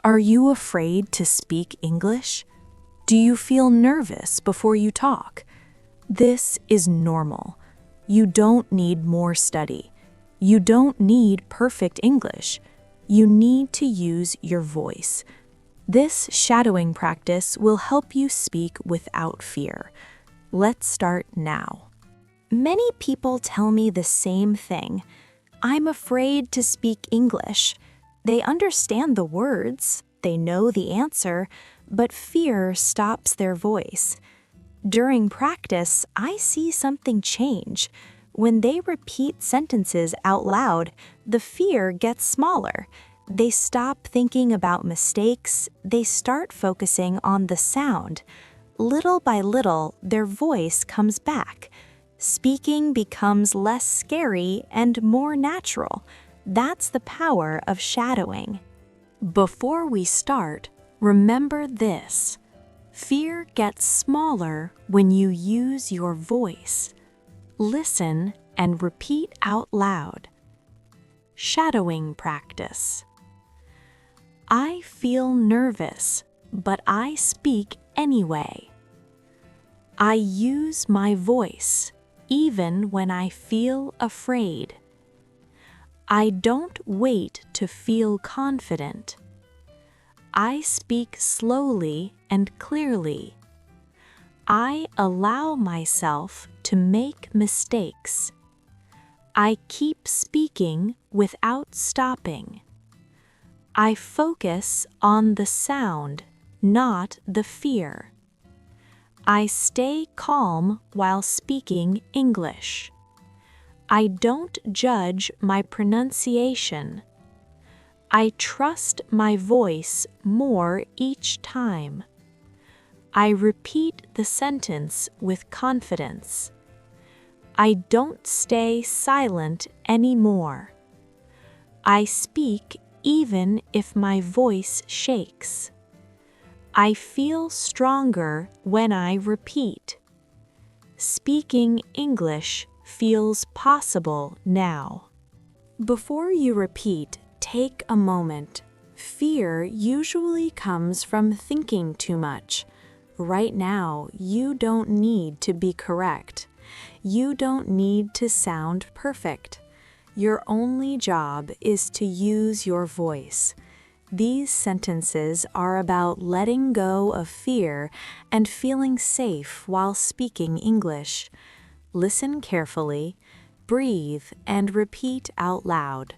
Are you afraid to speak English? Do you feel nervous before you talk? This is normal. You don't need more study. You don't need perfect English. You need to use your voice. This shadowing practice will help you speak without fear. Let's start now. Many people tell me the same thing. I'm afraid to speak English. They understand the words, they know the answer, but fear stops their voice. During practice, I see something change. When they repeat sentences out loud, the fear gets smaller. They stop thinking about mistakes, they start focusing on the sound. Little by little, their voice comes back. Speaking becomes less scary and more natural. That's the power of shadowing. Before we start, remember this. Fear gets smaller when you use your voice. Listen and repeat out loud. Shadowing practice. I feel nervous, but I speak anyway. I use my voice even when I feel afraid. I don't wait to feel confident. I speak slowly and clearly. I allow myself to make mistakes. I keep speaking without stopping. I focus on the sound, not the fear. I stay calm while speaking English. I don't judge my pronunciation. I trust my voice more each time. I repeat the sentence with confidence. I don't stay silent anymore. I speak even if my voice shakes. I feel stronger when I repeat. Speaking English feels possible now. Before you repeat, take a moment. Fear usually comes from thinking too much. Right now, you don't need to be correct. You don't need to sound perfect. Your only job is to use your voice. These sentences are about letting go of fear and feeling safe while speaking English. Listen carefully, breathe, and repeat out loud.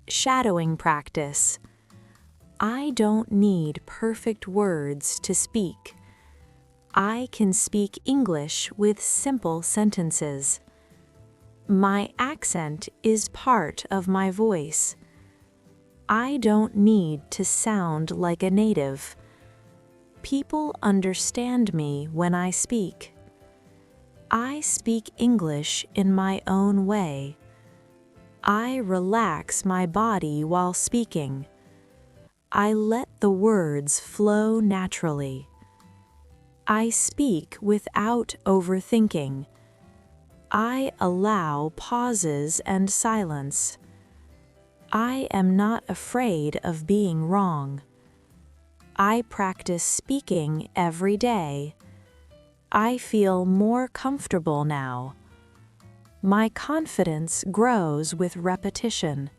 Shadowing practice. I don't need perfect words to speak. I can speak English with simple sentences. My accent is part of my voice. I don't need to sound like a native. People understand me when I speak. I speak English in my own way. I relax my body while speaking. I let the words flow naturally. I speak without overthinking. I allow pauses and silence. I am not afraid of being wrong. I practice speaking every day. I feel more comfortable now. My confidence grows with repetition.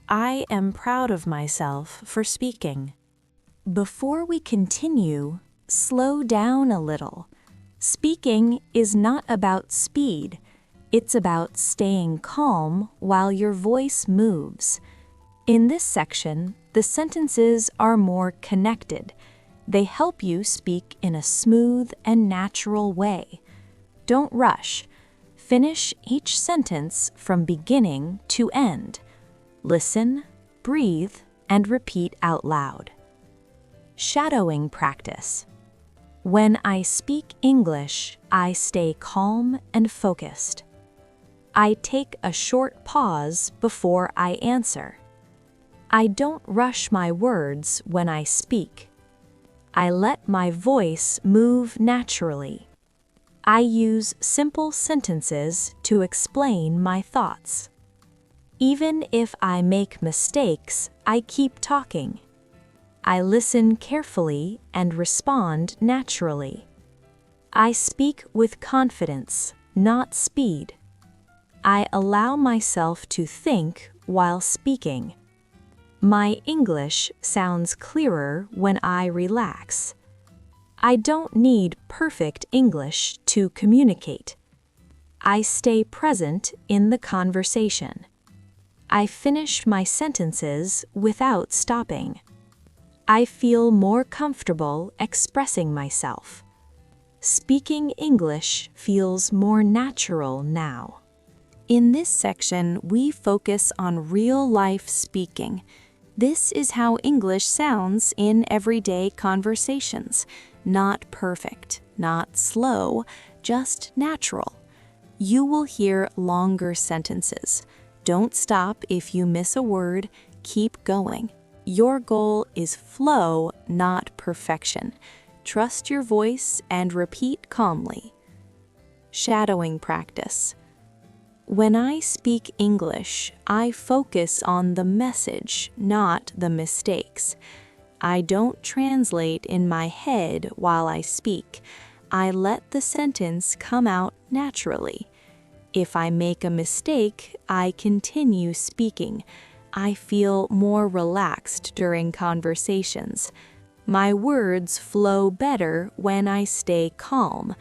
I am proud of myself for speaking. Before we continue, slow down a little. Speaking is not about speed. It's about staying calm while your voice moves. In this section, the sentences are more connected. They help you speak in a smooth and natural way. Don't rush. Finish each sentence from beginning to end. Listen, breathe, and repeat out loud. Shadowing practice. When I speak English, I stay calm and focused. I take a short pause before I answer. I don't rush my words when I speak. I let my voice move naturally. I use simple sentences to explain my thoughts. Even if I make mistakes, I keep talking. I listen carefully and respond naturally. I speak with confidence, not speed. I allow myself to think while speaking. My English sounds clearer when I relax. I don't need perfect English to communicate. I stay present in the conversation. I finish my sentences without stopping. I feel more comfortable expressing myself. Speaking English feels more natural now. In this section, we focus on real-life speaking. This is how English sounds in everyday conversations. Not perfect, not slow, just natural. You will hear longer sentences. Don't stop if you miss a word, keep going. Your goal is flow, not perfection. Trust your voice and repeat calmly. Shadowing practice. When I speak English, I focus on the message, not the mistakes. I don't translate in my head while I speak. I let the sentence come out naturally. If I make a mistake, I continue speaking. I feel more relaxed during conversations. My words flow better when I stay calm.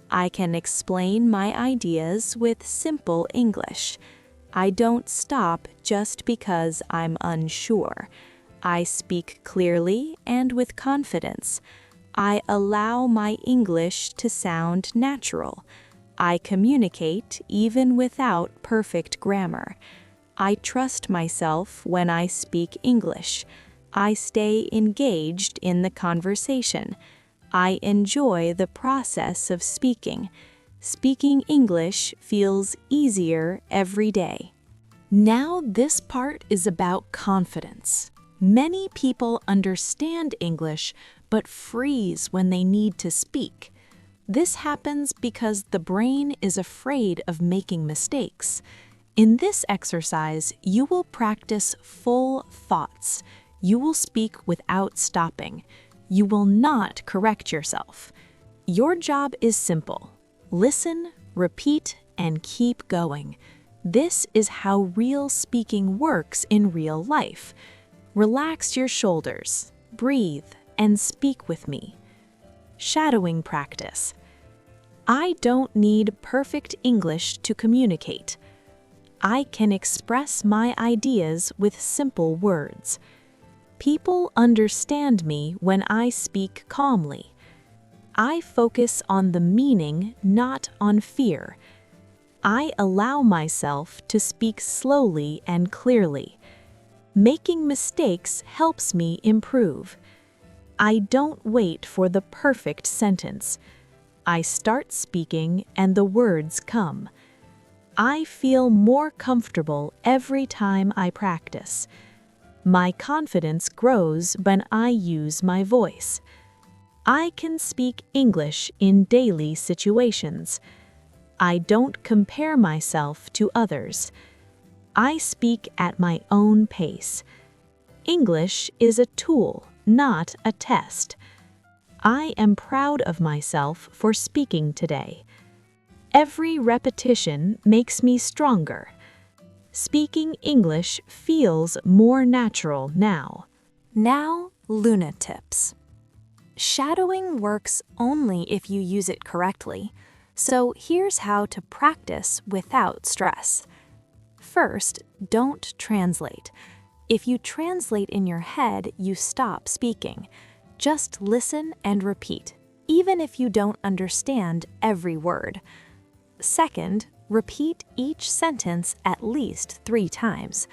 I can explain my ideas with simple English. I don't stop just because I'm unsure. I speak clearly and with confidence. I allow my English to sound natural. I communicate even without perfect grammar. I trust myself when I speak English. I stay engaged in the conversation. I enjoy the process of speaking. Speaking English feels easier every day. Now this part is about confidence. Many people understand English but freeze when they need to speak. This happens because the brain is afraid of making mistakes. In this exercise, you will practice full thoughts. You will speak without stopping. You will not correct yourself. Your job is simple. Listen, repeat, and keep going. This is how real speaking works in real life. Relax your shoulders, breathe, and speak with me. Shadowing practice. I don't need perfect English to communicate. I can express my ideas with simple words. People understand me when I speak calmly. I focus on the meaning, not on fear. I allow myself to speak slowly and clearly. Making mistakes helps me improve. I don't wait for the perfect sentence. I start speaking and the words come. I feel more comfortable every time I practice. My confidence grows when I use my voice. I can speak English in daily situations. I don't compare myself to others. I speak at my own pace. English is a tool, not a test. I am proud of myself for speaking today. Every repetition makes me stronger. Speaking English feels more natural now. Now, Luna tips. Shadowing works only if you use it correctly. So here's how to practice without stress. First, don't translate. If you translate in your head, you stop speaking. Just listen and repeat, even if you don't understand every word. Second, repeat each sentence at least 3 times.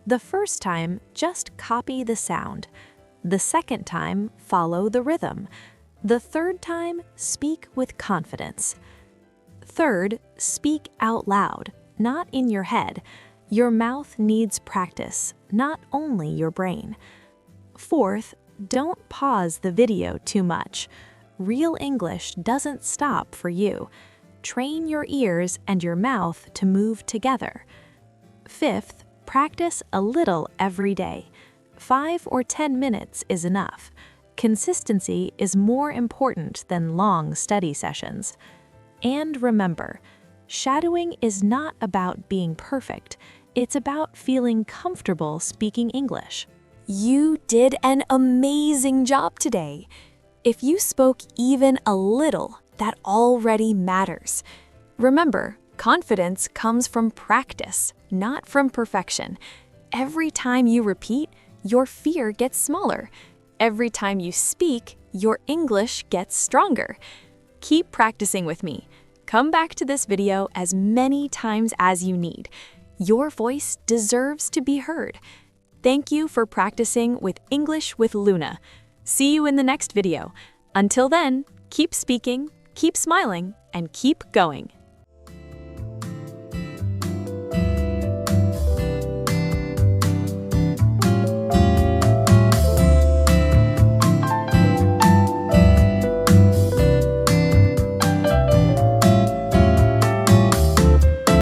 The first time, just copy the sound. The second time, follow the rhythm. The third time, speak with confidence. Third, speak out loud, not in your head. Your mouth needs practice, not only your brain. Fourth, don't pause the video too much. Real English doesn't stop for you. Train your ears and your mouth to move together. Fifth, practice a little every day. 5 or 10 minutes is enough. Consistency is more important than long study sessions. And remember, shadowing is not about being perfect. It's about feeling comfortable speaking English. You did an amazing job today. If you spoke even a little, that already matters. Remember, confidence comes from practice, not from perfection. Every time you repeat, your fear gets smaller. Every time you speak, your English gets stronger. Keep practicing with me. Come back to this video as many times as you need. Your voice deserves to be heard. Thank you for practicing with English with Luna. See you in the next video. Until then, keep speaking, keep smiling, and keep going.